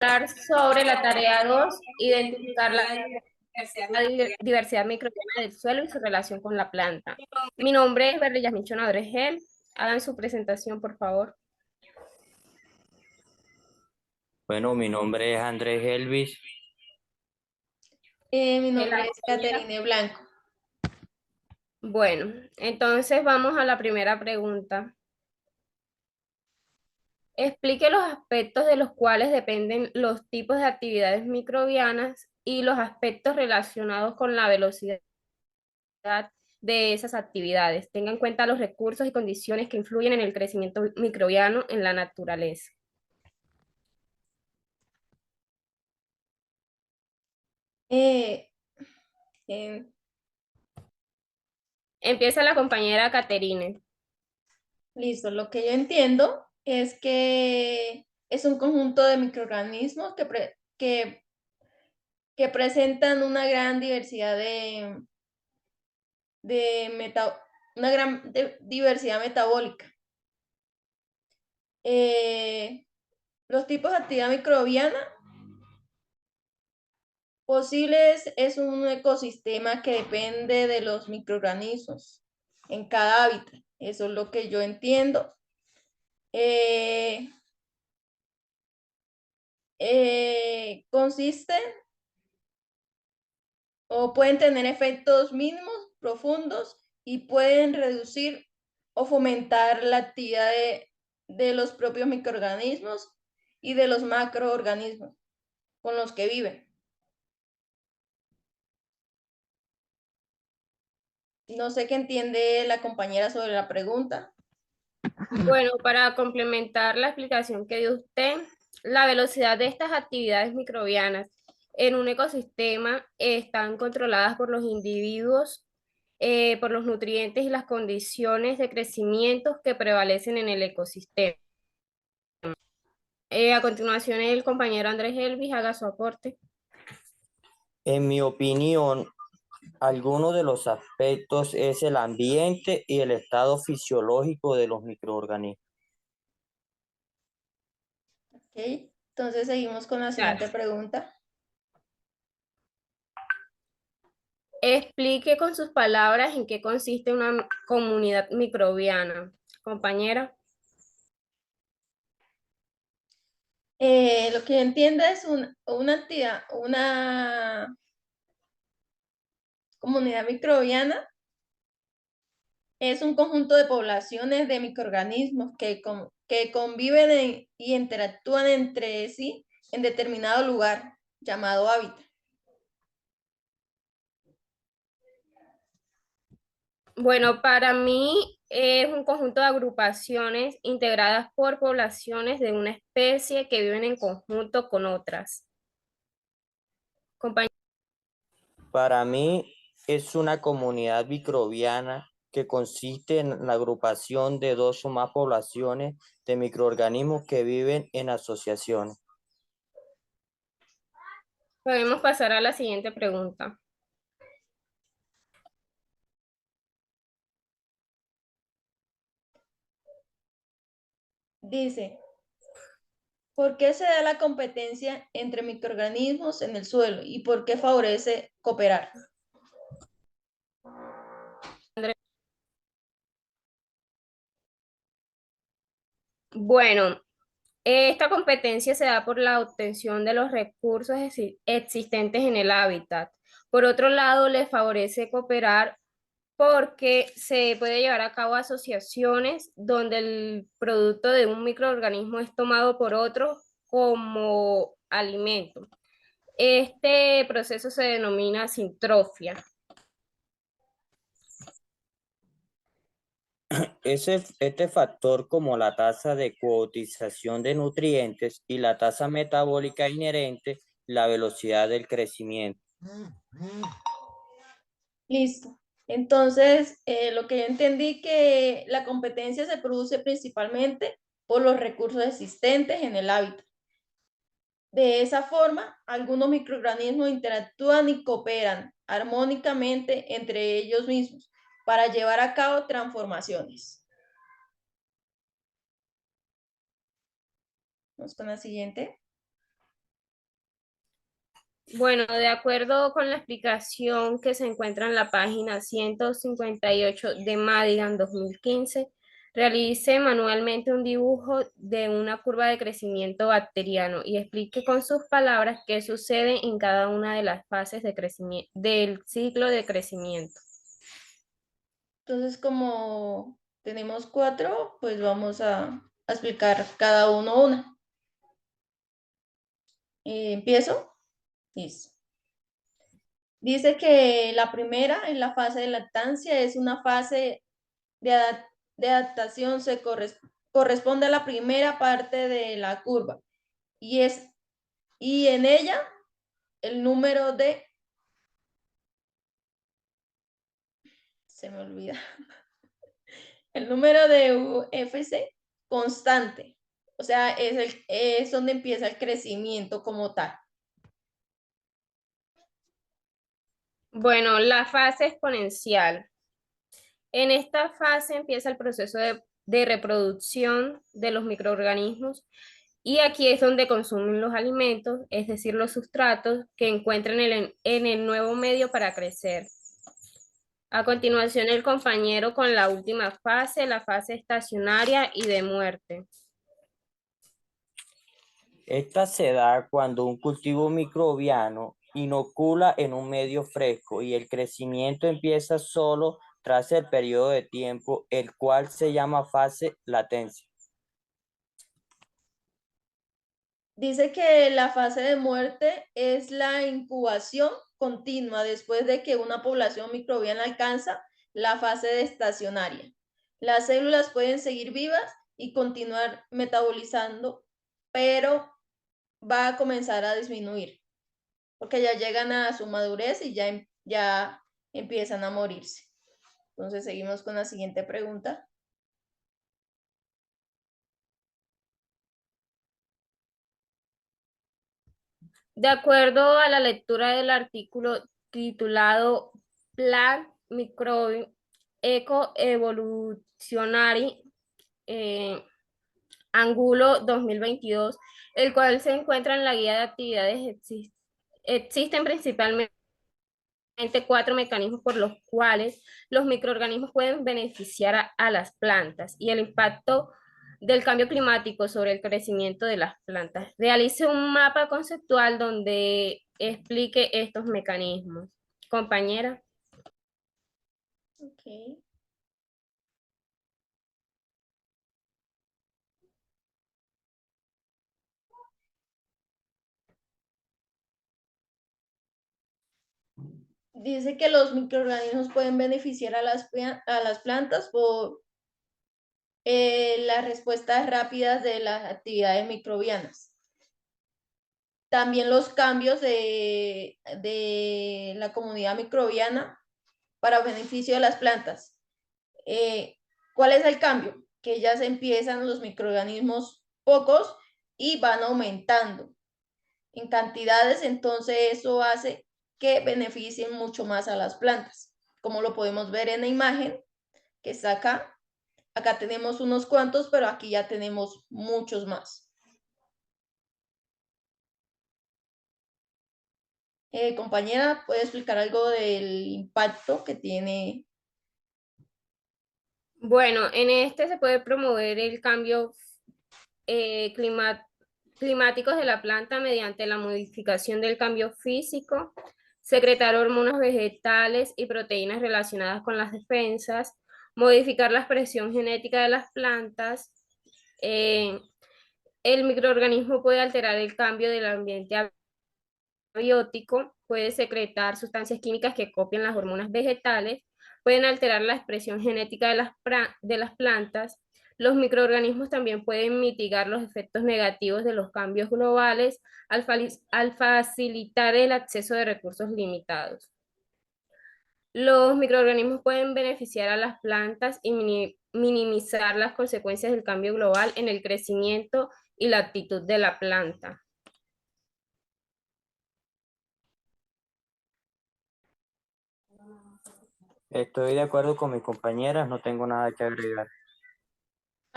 Hablar sobre la tarea 2, identificar la diversidad microbiana del suelo y su relación con la planta. Mi nombre es Berly Yasmichona Adregel. Hagan su presentación, por favor. Bueno, mi nombre es Andrés Elvis. Mi La nombre es compañera. Caterine Blanco. Bueno, entonces vamos a la primera pregunta. Explique los aspectos de los cuales dependen los tipos de actividades microbianas y los aspectos relacionados con la velocidad de esas actividades. Tenga en cuenta los recursos y condiciones que influyen en el crecimiento microbiano en la naturaleza. Eh, eh, Empieza la compañera Caterine. Listo, lo que yo entiendo es que es un conjunto de microorganismos que presentan una gran diversidad diversidad metabólica. Los tipos de actividad microbiana posibles es un ecosistema que depende de los microorganismos en cada hábitat. Eso es lo que yo entiendo. Consisten o pueden tener efectos mínimos, profundos y pueden reducir o fomentar la actividad de los propios microorganismos y de los macroorganismos con los que viven. No sé qué entiende la compañera sobre la pregunta. Bueno, para complementar la explicación que dio usted, la velocidad de estas actividades microbianas en un ecosistema están controladas por los individuos, por los nutrientes y las condiciones de crecimiento que prevalecen en el ecosistema. A continuación, el compañero Andrés Elvis haga su aporte. En mi opinión, alguno de los aspectos es el ambiente y el estado fisiológico de los microorganismos. ¿Ok? Entonces seguimos con la Claro. siguiente pregunta. Explique con sus palabras en qué consiste una comunidad microbiana. Compañera. Lo que yo entiendo es una comunidad microbiana es un conjunto de poblaciones de microorganismos que conviven y interactúan entre sí en determinado lugar llamado hábitat. Bueno, para mí es un conjunto de agrupaciones integradas por poblaciones de una especie que viven en conjunto con otras. Compañ- Para mí es una comunidad microbiana que consiste en la agrupación de dos o más poblaciones de microorganismos que viven en asociaciones. Podemos pasar a la siguiente pregunta. Dice, ¿por qué se da la competencia entre microorganismos en el suelo y por qué favorece cooperar? Andrés. Bueno, esta competencia se da por la obtención de los recursos existentes en el hábitat. Por otro lado, le favorece cooperar porque se puede llevar a cabo asociaciones donde el producto de un microorganismo es tomado por otro como alimento. Este proceso se denomina sintrofia. Este factor, como la tasa de cotización de nutrientes y la tasa metabólica inherente, la velocidad del crecimiento. Listo. Entonces, lo que yo entendí que la competencia se produce principalmente por los recursos existentes en el hábitat. De esa forma, algunos microorganismos interactúan y cooperan armónicamente entre ellos mismos para llevar a cabo transformaciones. Vamos con la siguiente. Bueno, de acuerdo con la explicación que se encuentra en la página 158 de Madigan 2015, realice manualmente un dibujo de una curva de crecimiento bacteriano y explique con sus palabras qué sucede en cada una de las fases de crecimiento del ciclo de crecimiento. Entonces, como tenemos 4, pues vamos a explicar cada uno una. ¿Empiezo? Listo. Dice que la primera, en la fase de lactancia, es una fase de adaptación, corresponde a la primera parte de la curva y en ella el número de, se me olvida, el número de UFC constante, o sea, es donde empieza el crecimiento como tal. Bueno, la fase exponencial. En esta fase empieza el proceso de reproducción de los microorganismos y aquí es donde consumen los alimentos, es decir, los sustratos que encuentran en el nuevo medio para crecer. A continuación, el compañero con la última fase, la fase estacionaria y de muerte. Esta se da cuando un cultivo microbiano inocula en un medio fresco y el crecimiento empieza solo tras el periodo de tiempo, el cual se llama fase latencia. Dice que la fase de muerte es la incubación continua después de que una población microbiana alcanza la fase de estacionaria. Las células pueden seguir vivas y continuar metabolizando, pero va a comenzar a disminuir, porque ya llegan a su madurez y ya empiezan a morirse. Entonces seguimos con la siguiente pregunta. De acuerdo a la lectura del artículo titulado Plant Microbiome Eco-Evolutionary Angulo 2022, el cual se encuentra en la guía de actividades, existen principalmente 4 mecanismos por los cuales los microorganismos pueden beneficiar a las plantas y el impacto del cambio climático sobre el crecimiento de las plantas. Realice un mapa conceptual donde explique estos mecanismos. Compañera. Okay. Dice que los microorganismos pueden beneficiar a las plantas por las respuestas rápidas de las actividades microbianas. También los cambios de la comunidad microbiana para beneficio de las plantas. ¿Cuál es el cambio? Que ya se empiezan los microorganismos pocos y van aumentando en cantidades, entonces eso hace que beneficien mucho más a las plantas. Como lo podemos ver en la imagen que está acá. Acá tenemos unos cuantos, pero aquí ya tenemos muchos más. Compañera, ¿puede explicar algo del impacto que tiene? Bueno, en este se puede promover el cambio eh, clima- climáticos de la planta mediante la modificación del cambio físico, secretar hormonas vegetales y proteínas relacionadas con las defensas, modificar la expresión genética de las plantas. eh, el microorganismo puede alterar el cambio del ambiente abiótico, puede secretar sustancias químicas que copian las hormonas vegetales, pueden alterar la expresión genética de las plantas. Los microorganismos también pueden mitigar los efectos negativos de los cambios globales al facilitar el acceso de recursos limitados. Los microorganismos pueden beneficiar a las plantas y minimizar las consecuencias del cambio global en el crecimiento y la actitud de la planta. Estoy de acuerdo con mis compañeras, no tengo nada que agregar.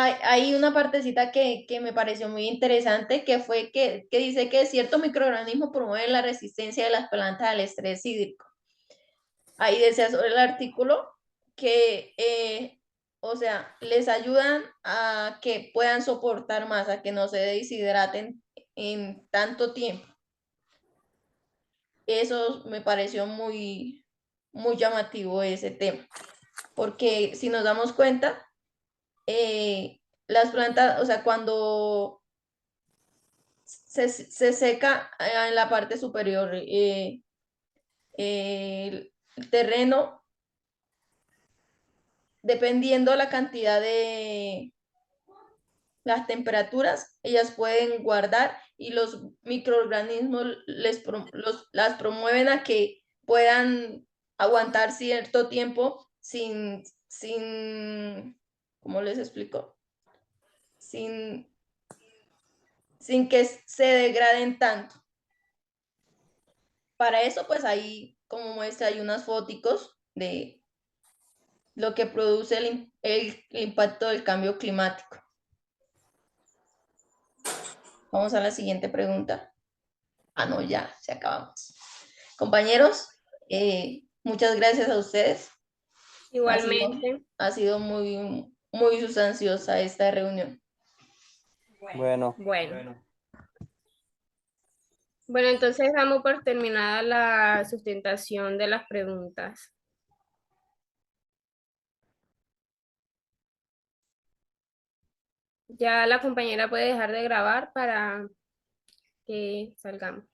Hay una partecita que me pareció muy interesante, que fue que dice que ciertos microorganismos promueven la resistencia de las plantas al estrés hídrico. Ahí decía sobre el artículo que, o sea, les ayudan a que puedan soportar más, a que no se deshidraten en tanto tiempo. Eso me pareció muy, muy llamativo ese tema, porque si nos damos cuenta, las plantas, o sea, cuando se seca en la parte superior el terreno, dependiendo la cantidad de las temperaturas, ellas pueden guardar y los microorganismos las promueven a que puedan aguantar cierto tiempo sin, ¿cómo les explico? Sin, sin que se degraden tanto. Para eso, pues ahí, como muestra, hay unas foticos de lo que produce el impacto del cambio climático. Vamos a la siguiente pregunta. Ah, no, ya, se acabamos. Compañeros, muchas gracias a ustedes. Igualmente. Ha sido muy, muy sustanciosa esta reunión. Bueno. Bueno. Bueno, entonces damos por terminada la sustentación de las preguntas. Ya la compañera puede dejar de grabar para que salgamos.